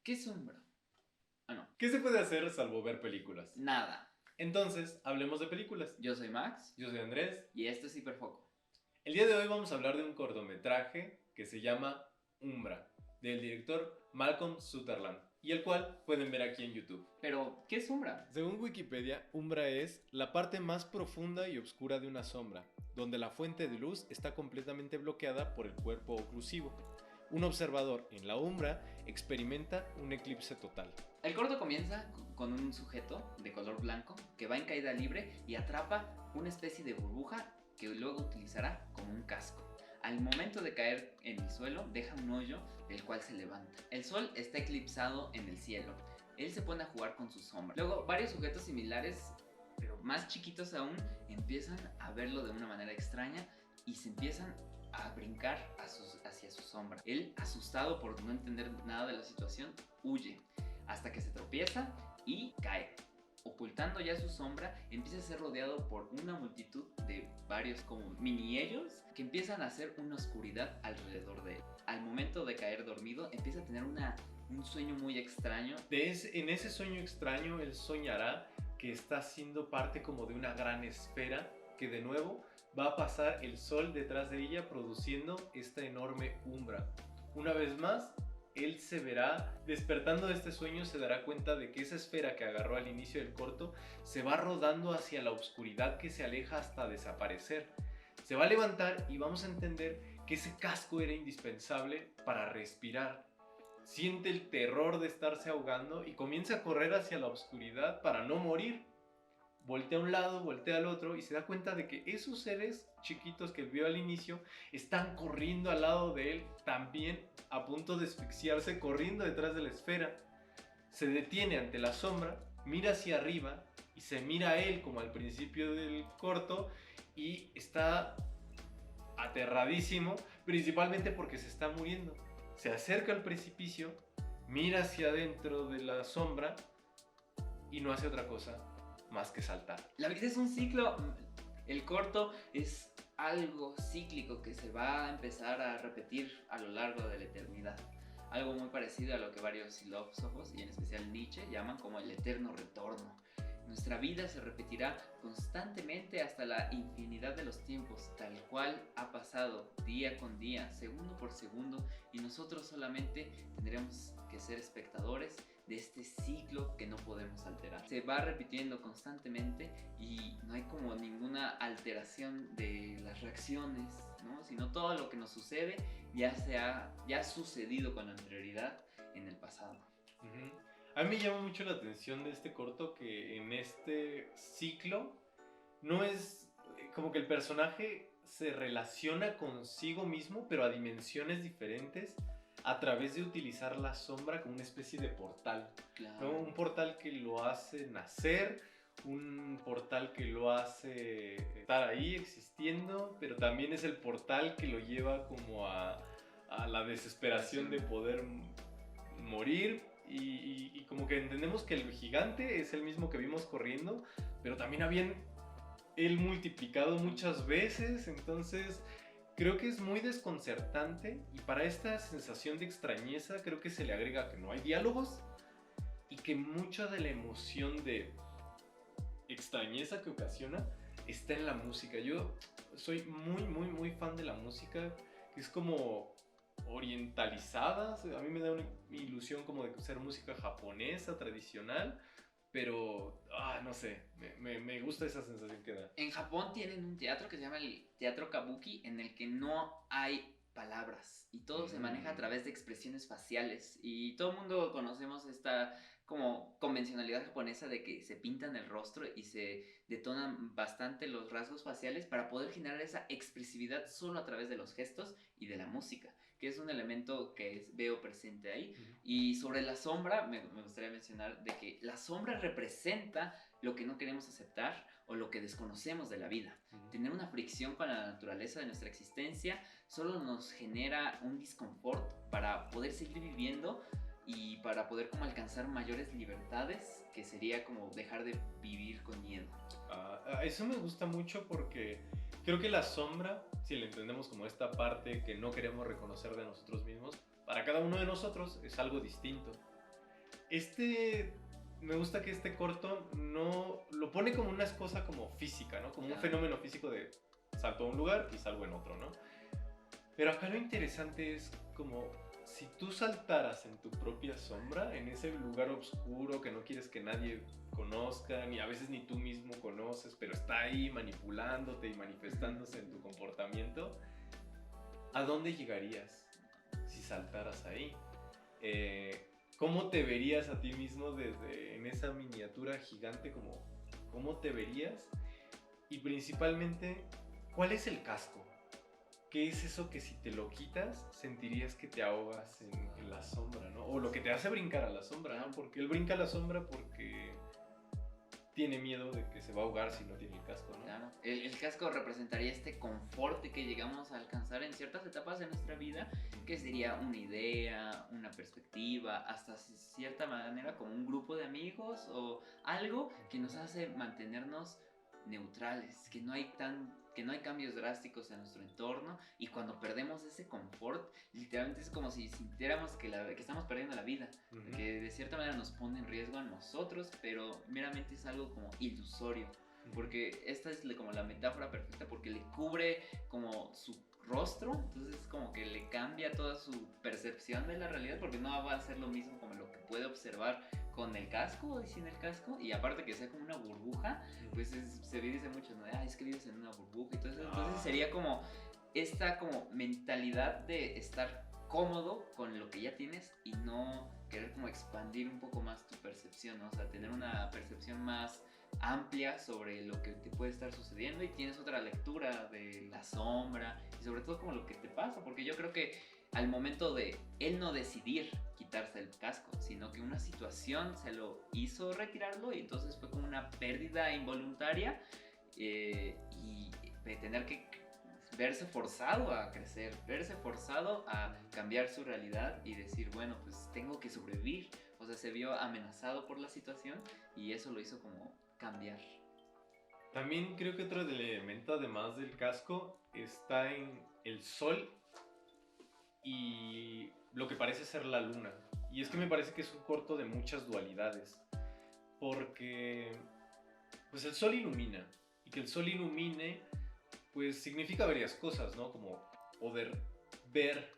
¿Qué sombra? Ah, no. ¿Qué se puede hacer salvo ver películas? Nada. Entonces, hablemos de películas. Yo soy Max Yo soy Andrés. y esto es Hiperfoco. El día de hoy vamos a hablar de un cortometraje que se llama Umbra, del director Malcolm Sutherland, y el cual pueden ver aquí en YouTube. Pero, ¿qué es sombra? Según Wikipedia, umbra es la parte más profunda y oscura de una sombra, donde la fuente de luz está completamente bloqueada por el cuerpo oclusivo. Un observador en la umbra experimenta un eclipse total. El corto comienza con un sujeto de color blanco que va en caída libre y atrapa una especie de burbuja que luego utilizará como un casco. Al momento de caer en el suelo, deja un hoyo del cual se levanta. El sol está eclipsado en el cielo. Él se pone a jugar con su sombra. Luego, varios sujetos similares, pero más chiquitos aún, empiezan a verlo de una manera extraña y se empiezan a brincar hacia su sombra. Él, asustado por no entender nada de la situación, huye hasta que se tropieza y cae. Ocultando ya su sombra, empieza a ser rodeado por una multitud de varios como mini ellos que empiezan a hacer una oscuridad alrededor de él. Al momento de caer dormido, empieza a tener un sueño muy extraño. En ese sueño extraño, él soñará que está siendo parte como de una gran esfera que de nuevo va a pasar el sol detrás de ella produciendo esta enorme umbra. Una vez más, él se verá despertando de este sueño, se dará cuenta de que esa esfera que agarró al inicio del corto se va rodando hacia la oscuridad que se aleja hasta desaparecer. Se va a levantar y vamos a entender que ese casco era indispensable para respirar. Siente el terror de estarse ahogando y comienza a correr hacia la oscuridad para no morir. Voltea a un lado, voltea al otro y se da cuenta de que esos seres chiquitos que vio al inicio están corriendo al lado de él, también a punto de asfixiarse, corriendo detrás de la esfera. Se detiene ante la sombra, mira hacia arriba y se mira a él como al principio del corto y está aterradísimo, principalmente porque se está muriendo. Se acerca al precipicio, mira hacia adentro de la sombra y no hace otra cosa más que saltar. La vida es un ciclo. El corto es algo cíclico que se va a empezar a repetir a lo largo de la eternidad. Algo muy parecido a lo que varios filósofos, y en especial Nietzsche, llaman como el eterno retorno. Nuestra vida se repetirá constantemente hasta la infinidad de los tiempos, tal cual ha pasado día con día, segundo por segundo, y nosotros solamente tendremos que ser espectadores de este ciclo que no podemos alterar. Se va repitiendo constantemente y no hay como ninguna alteración de las reacciones, ¿no? Sino todo lo que nos sucede ya ha sucedido con anterioridad en el pasado. A mí me llama mucho la atención de este corto que en este ciclo no es como que el personaje se relaciona consigo mismo, pero a dimensiones diferentes, a través de utilizar la sombra como una especie de portal, Claro. ¿no? Un portal que lo hace nacer, un portal que lo hace estar ahí existiendo, pero también es el portal que lo lleva como a la desesperación de poder morir. Y como que entendemos que el gigante es el mismo que vimos corriendo, pero también habían él multiplicado muchas veces, entonces creo que es muy desconcertante, y para esta sensación de extrañeza creo que se le agrega que no hay diálogos y que mucha de la emoción de extrañeza que ocasiona está en la música. Yo soy muy fan de la música, que es como orientalizada. A mí me da una ilusión como de ser música japonesa tradicional, pero no sé, me gusta esa sensación que da. En Japón tienen un teatro que se llama el teatro kabuki, en el que no hay palabras y todo se maneja a través de expresiones faciales, y todo el mundo conocemos esta como convencionalidad japonesa de que se pintan el rostro y se detonan bastante los rasgos faciales para poder generar esa expresividad solo a través de los gestos y de la música, que es un elemento que veo presente ahí. Y sobre la sombra, me gustaría mencionar de que la sombra representa lo que no queremos aceptar o lo que desconocemos de la vida. Tener una fricción con la naturaleza de nuestra existencia solo nos genera un disconfort para poder seguir viviendo y para poder como alcanzar mayores libertades, que sería como dejar de vivir con miedo. Eso me gusta mucho porque creo que la sombra, si la entendemos como esta parte que no queremos reconocer de nosotros mismos, para cada uno de nosotros es algo distinto. Me gusta que este corto no lo pone como una cosa como física, ¿no? Como un fenómeno físico de salto a un lugar y salgo en otro, ¿no? Pero acá lo interesante es como si tú saltaras en tu propia sombra, en ese lugar oscuro que no quieres que nadie conozca, ni a veces ni tú mismo conoces, pero está ahí manipulándote y manifestándose en tu comportamiento, ¿a dónde llegarías si saltaras ahí? ¿Cómo te verías a ti mismo desde en esa miniatura gigante? ¿Cómo te verías? Y principalmente, ¿cuál es el casco? ¿Qué es eso que si te lo quitas sentirías que te ahogas en la sombra, ¿no? O lo que te hace brincar a la sombra, ¿no? Porque él brinca a la sombra porque tiene miedo de que se va a ahogar si no tiene el casco, ¿no? Claro. El casco representaría este confort que llegamos a alcanzar en ciertas etapas de nuestra vida, que sería una idea, una perspectiva, hasta cierta manera como un grupo de amigos o algo que nos hace mantenernos neutrales, que no hay cambios drásticos en nuestro entorno, y cuando perdemos ese confort, literalmente es como si sintiéramos que estamos perdiendo la vida, que de cierta manera nos pone en riesgo a nosotros, pero meramente es algo como ilusorio, porque esta es como la metáfora perfecta, porque le cubre como su rostro, entonces como que le cambia toda su percepción de la realidad, porque no va a ser lo mismo como lo que puede observar con el casco y sin el casco, y aparte que sea como una burbuja, pues se dice mucho, ¿no? Es que vives en una burbuja y todo eso. Entonces sería como esta como mentalidad de estar cómodo con lo que ya tienes y no querer como expandir un poco más tu percepción, ¿no? O sea, tener una percepción más amplia sobre lo que te puede estar sucediendo, y tienes otra lectura de la sombra y sobre todo como lo que te pasa, porque yo creo que al momento de él no decidir quitarse el casco, sino que una situación se lo hizo retirarlo, y entonces fue como una pérdida involuntaria, y de tener que verse forzado a crecer, verse forzado a cambiar su realidad y decir, bueno, pues tengo que sobrevivir. O sea, se vio amenazado por la situación y eso lo hizo como cambiar. También creo que otro elemento, además del casco, está en el sol y lo que parece ser la luna. Y es que me parece que es un corto de muchas dualidades, porque pues el sol ilumina, y que el sol ilumine pues significa varias cosas, ¿no? Como poder ver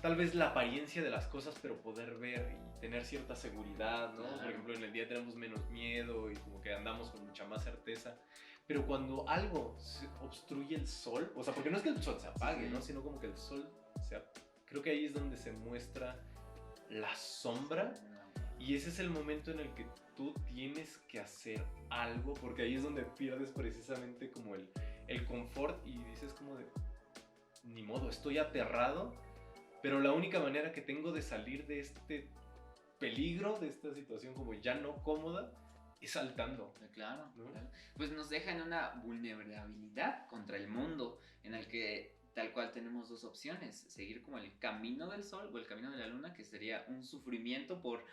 tal vez la apariencia de las cosas, pero poder ver y tener cierta seguridad, ¿no? Claro. Por ejemplo, en el día tenemos menos miedo y como que andamos con mucha más certeza. Pero cuando algo obstruye el sol, o sea, porque no es que el sol se apague, ¿no? Sino como que el sol creo que ahí es donde se muestra la sombra, y ese es el momento en el que tú tienes que hacer algo, porque ahí es donde pierdes precisamente como el confort y dices como de, ni modo, estoy aterrado, pero la única manera que tengo de salir de este peligro, de esta situación como ya no cómoda, es saltando. Claro, ¿no? claro. Pues nos deja en una vulnerabilidad contra el mundo, en el que tal cual tenemos dos opciones: seguir como el camino del sol o el camino de la luna, que sería un sufrimiento por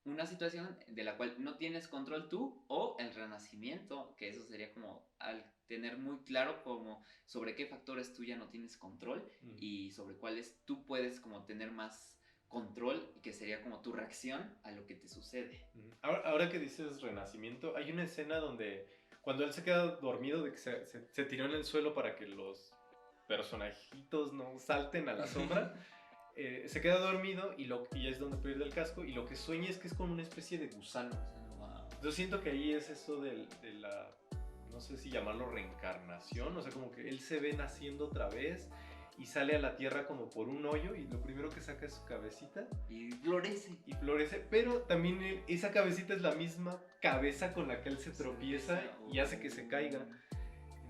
una situación de la cual no tienes control tú, o el renacimiento, que eso sería como al tener muy claro como sobre qué factores tú ya no tienes control y sobre cuáles tú puedes como tener más control, y que sería como tu reacción a lo que te sucede. Ahora que dices renacimiento, hay una escena donde cuando él se queda dormido, de que se tiró en el suelo para que los personajitos no salten a la sombra, se queda dormido y es donde pierde el casco, y lo que sueña es que es como una especie de gusano. Yo siento que ahí es eso de la, no sé si llamarlo reencarnación, o sea, como que él se ve naciendo otra vez y sale a la tierra como por un hoyo, y lo primero que saca es su cabecita. Y florece. Y florece, pero también esa cabecita es la misma cabeza con la que él se tropieza y hace que se caiga.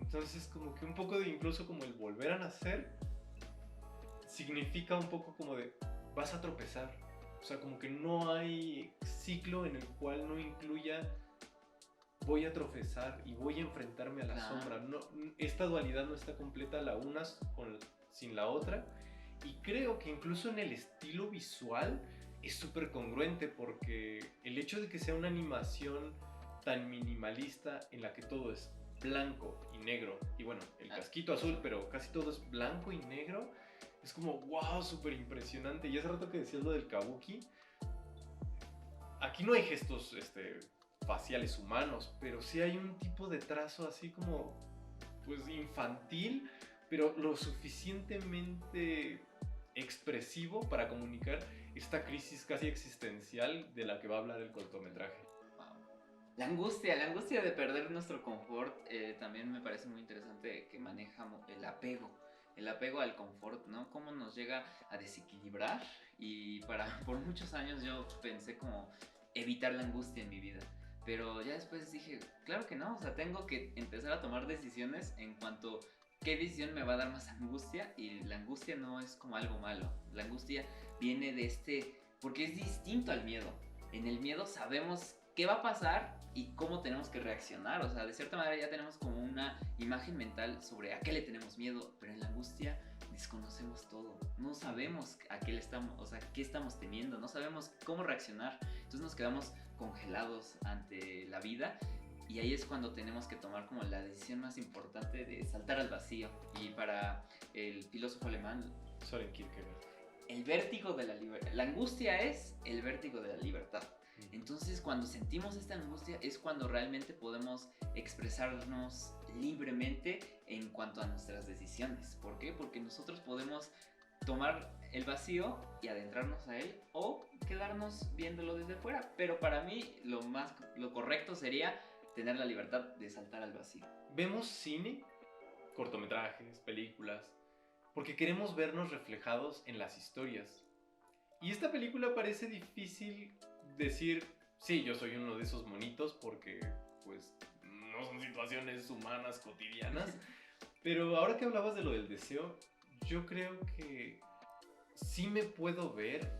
Entonces como que un poco de incluso como el volver a nacer significa un poco como de vas a tropezar. O sea, como que no hay ciclo en el cual no incluya voy a tropezar y voy a enfrentarme a la sombra. No, esta dualidad no está completa la una sin la otra. Y creo que incluso en el estilo visual es súper congruente, porque el hecho de que sea una animación tan minimalista en la que todo es blanco y negro, y bueno, el casquito azul, pero casi todo es blanco y negro, es como wow, súper impresionante. Y hace rato que decías lo del kabuki, aquí no hay gestos faciales humanos, pero sí hay un tipo de trazo así como, pues, infantil, pero lo suficientemente expresivo para comunicar esta crisis casi existencial de la que va a hablar el cortometraje. Wow. La angustia de perder nuestro confort también me parece muy interesante que maneja el apego al confort, ¿no? Cómo nos llega a desequilibrar y por muchos años yo pensé como evitar la angustia en mi vida. Pero ya después dije, claro que no, o sea, tengo que empezar a tomar decisiones en cuanto qué decisión me va a dar más angustia, y la angustia no es como algo malo. La angustia viene porque es distinto al miedo. En el miedo sabemos qué va a pasar y cómo tenemos que reaccionar. O sea, de cierta manera ya tenemos como una imagen mental sobre a qué le tenemos miedo, pero en la angustia desconocemos todo. No sabemos a qué qué estamos temiendo, no sabemos cómo reaccionar. Entonces nos quedamos congelados ante la vida. Y ahí es cuando tenemos que tomar como la decisión más importante de saltar al vacío. Y para el filósofo alemán, Soren Kierkegaard. el vértigo de la libertad. La angustia es el vértigo de la libertad. Entonces, cuando sentimos esta angustia es cuando realmente podemos expresarnos libremente en cuanto a nuestras decisiones. ¿Por qué? Porque nosotros podemos tomar el vacío y adentrarnos a él, o quedarnos viéndolo desde fuera. Pero para mí lo correcto sería tener la libertad de saltar al vacío. Vemos cine, cortometrajes, películas, porque queremos vernos reflejados en las historias. Y esta película parece difícil decir, sí, yo soy uno de esos monitos, porque pues no son situaciones humanas cotidianas. Pero ahora que hablabas de lo del deseo, yo creo que sí me puedo ver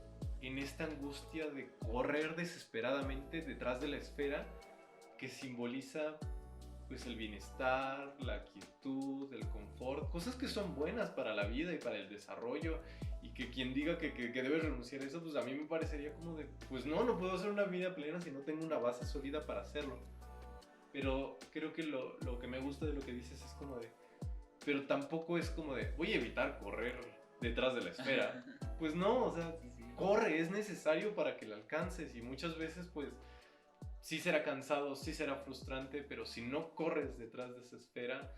en esta angustia de correr desesperadamente detrás de la esfera que simboliza pues el bienestar, la quietud, el confort, cosas que son buenas para la vida y para el desarrollo, y que quien diga que debes renunciar a eso, pues a mí me parecería como de, pues no puedo hacer una vida plena si no tengo una base sólida para hacerlo. Pero creo que lo que me gusta de lo que dices es como de, pero tampoco es como de, voy a evitar correr detrás de la esfera. Pues no, o sea, Sí. corre, es necesario para que la alcances, y muchas veces pues sí será cansado, sí será frustrante, pero si no corres detrás de esa esfera,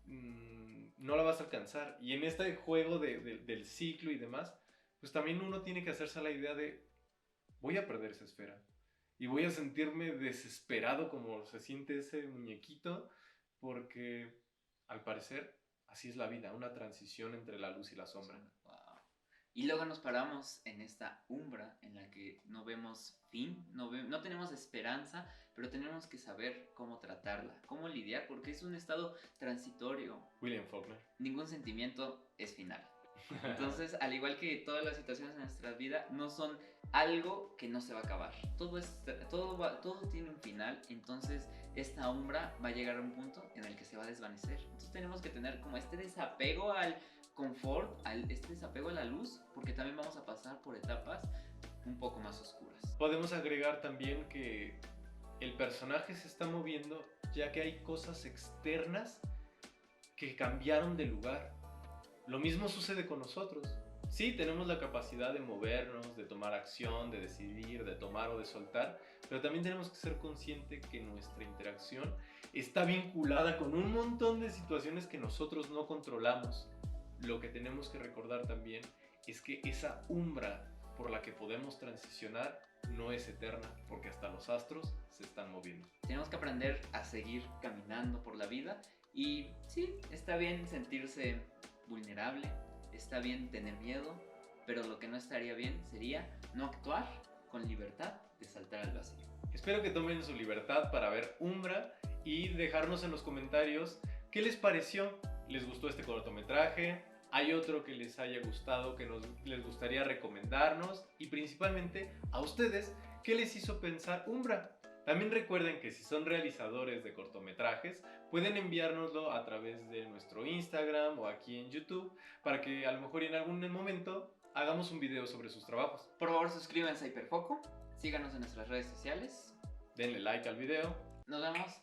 no la vas a alcanzar. Y en este juego del ciclo y demás, pues también uno tiene que hacerse la idea de, voy a perder esa esfera y voy a sentirme desesperado como se siente ese muñequito, porque al parecer así es la vida, una transición entre la luz y la sombra. Wow. Y luego nos paramos en esta umbra en la que no vemos fin, no tenemos esperanza, pero tenemos que saber cómo tratarla, cómo lidiar, porque es un estado transitorio. William Faulkner. Ningún sentimiento es final. Entonces, al igual que todas las situaciones en nuestra vida, no son algo que no se va a acabar. Todo tiene un final. Entonces, esta umbra va a llegar a un punto en el que se va a desvanecer. Entonces, tenemos que tener como este desapego al confort, este desapego a la luz, porque también vamos a pasar por etapas un poco más oscuras. Podemos agregar también que el personaje se está moviendo ya que hay cosas externas que cambiaron de lugar. Lo mismo sucede con nosotros. Sí, tenemos la capacidad de movernos, de tomar acción, de decidir, de tomar o de soltar, pero también tenemos que ser conscientes que nuestra interacción está vinculada con un montón de situaciones que nosotros no controlamos. Lo que tenemos que recordar también es que esa umbra por la que podemos transicionar no es eterna, porque hasta los astros se están moviendo. Tenemos que aprender a seguir caminando por la vida, y sí, está bien sentirse vulnerable, está bien tener miedo, pero lo que no estaría bien sería no actuar con libertad de saltar al vacío. Espero que tomen su libertad para ver Umbra y dejarnos en los comentarios qué les pareció. ¿Les gustó este cortometraje? ¿Hay otro que les haya gustado, que les gustaría recomendarnos? Y principalmente a ustedes, ¿qué les hizo pensar Umbra? También recuerden que si son realizadores de cortometrajes, pueden enviárnoslo a través de nuestro Instagram o aquí en YouTube, para que a lo mejor en algún momento hagamos un video sobre sus trabajos. Por favor, suscríbanse a Hiperfoco, síganos en nuestras redes sociales. Denle like al video. Nos vemos